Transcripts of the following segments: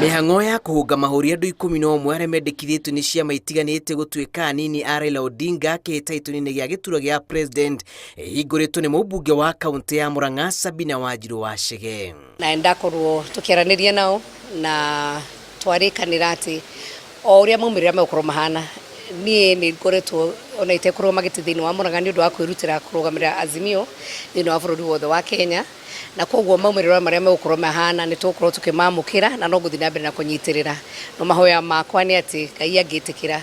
Mĩhang'o ya kũhũnga mahũri andũ 11 arĩa mendekithĩtio nĩ ciama itiganĩte gũtuĩka anini a Raila Odinga kĩhĩtahĩtano-inĩ gĩa gĩturwa gĩa president hingũrĩtwo nĩ mũmbunge wa kaunti ya Mũrang'a Sabina Wanjiru wa Chege. Na ndakorwo tũkĩaranĩria nao na twarĩkanĩra atĩ o ũrĩa maumĩrĩra megũkorwo mahana niĩ nĩ ngoretwo ona itekorwo magĩte thĩinĩ wa Mũrang'a nĩ ũndũ wa kwĩrutĩra kũrũgamĩrĩra Azimio thĩinĩ wa bũrũri wothe wa Kenya, na koguo maumĩrĩra marĩa megũkorwo mahana nĩ tũgũkorwo tũkĩmamũkĩra na no gũthiĩ na mbere na kũnyitĩrĩra. No mahoya makwa nĩ atĩ Ngai angĩtĩkĩra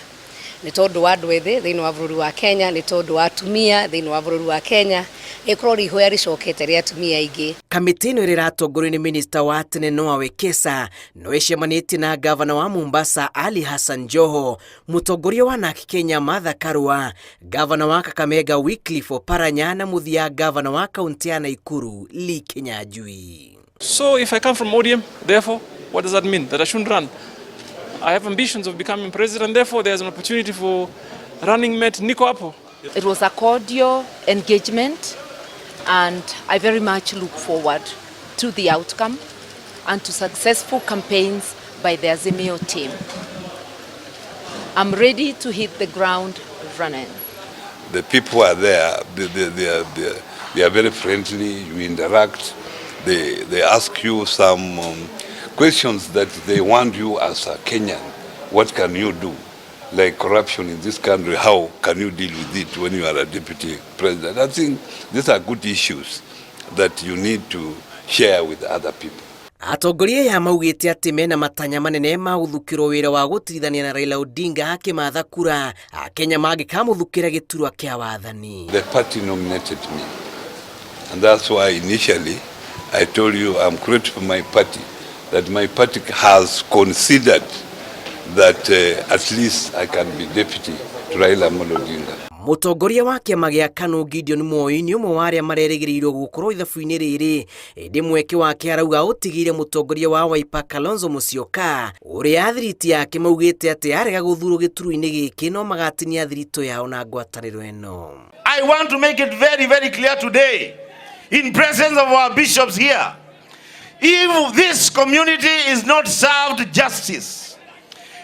nĩ tondũ wa andũ ethĩ thĩinĩ wa bũrũri wa Kenya, nĩ tondũ wa atumia thĩinĩ wa bũrũri wa Kenya, ĩkorwo ihoya rĩcokete rĩa atumia aingĩ. Kamĩtĩ ĩno ĩratongorio nĩ minista wa tene Noah Wekesa no ĩcemanĩtie na gavana wa Mombasa Ali Hassan Joho, mũtongoria wa NARC Kenya Martha Karua, gavana wa Kakamega Wycliffe Oparanya na mũthia gavana wa kaunti ya Nakuru Lee Kinyanjui. So if I come from ODM, therefore, what does that mean? That I shouldn't run? I have ambitions of becoming president, therefore there's an opportunity for running mate Niko Apo. It was a cordial engagement and I very much look forward to the outcome and to successful campaigns by the Azimio team. I'm ready to hit the ground running. The people are there, they are very friendly, you interact, they ask you some questions that they want you as a Kenyan. What can you do? Like corruption in this country, how can you deal with it when you are a deputy president? I think these are good issues that you need to share with other people. Atongoria ya maugĩte atĩ mena matanya manene ma gũthukĩrwo wĩra wa gũtirithania na Raila Odinga akĩmatha kura Kenya mangĩkamũthukĩra gĩturwa kĩa wathani. The party nominated me, and that's why initially I told you I'm grateful for my party, that my party has considered that at least I can be deputy to Raila Odinga. Mũtongoria wa kĩama gĩa KANU Gideon Moi nĩ ũmwe wa arĩa marerĩgĩrĩirwo gũkorwo ithabu-inĩ rĩrĩ, ĩndĩ mweke wake arauga ũtigĩire mũtongoria wa Wiper Kalonzo Musyoka ũrĩa thiriti yake maugĩte atĩ arega gũthurwo gĩturwa-inĩ gĩkĩ no magatinia thirito yao na ngwatanĩro ĩno. I want to make it very, very clear today in presence of our bishops here. If this community is not served justice,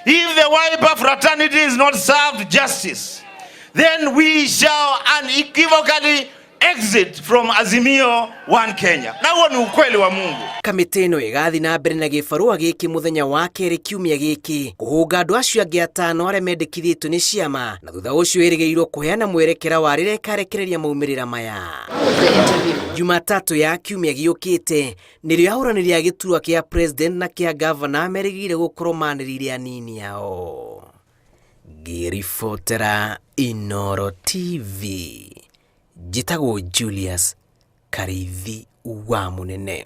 if the Wiper fraternity is not served justice, then we shall unequivocally exit from Azimio One Kenya. Na huo ni ukweli wa Mungu. Kamĩtĩ ĩno ĩgathi na mbere na gĩbarũa gĩkĩ mũthenya wa kerĩ kiumia gĩkĩ kũhũnga andũ acio angĩ atano arĩa mendekithĩtio nĩ ciama, na thutha ũcio ĩrĩgĩrĩirwo kũheana mwerekera wa rĩrĩa ĩkarekereria maumĩrĩra maya. Jumatatũ ya kiumia gĩũkĩte nĩrĩo ahũranĩri a gĩturwa kĩa president na kĩa governor merĩgĩrĩire gũkorwo manĩrĩire anini yao. Ngĩribotera Inooro TV, njĩtagwo Julius Karithi wa Mũnene.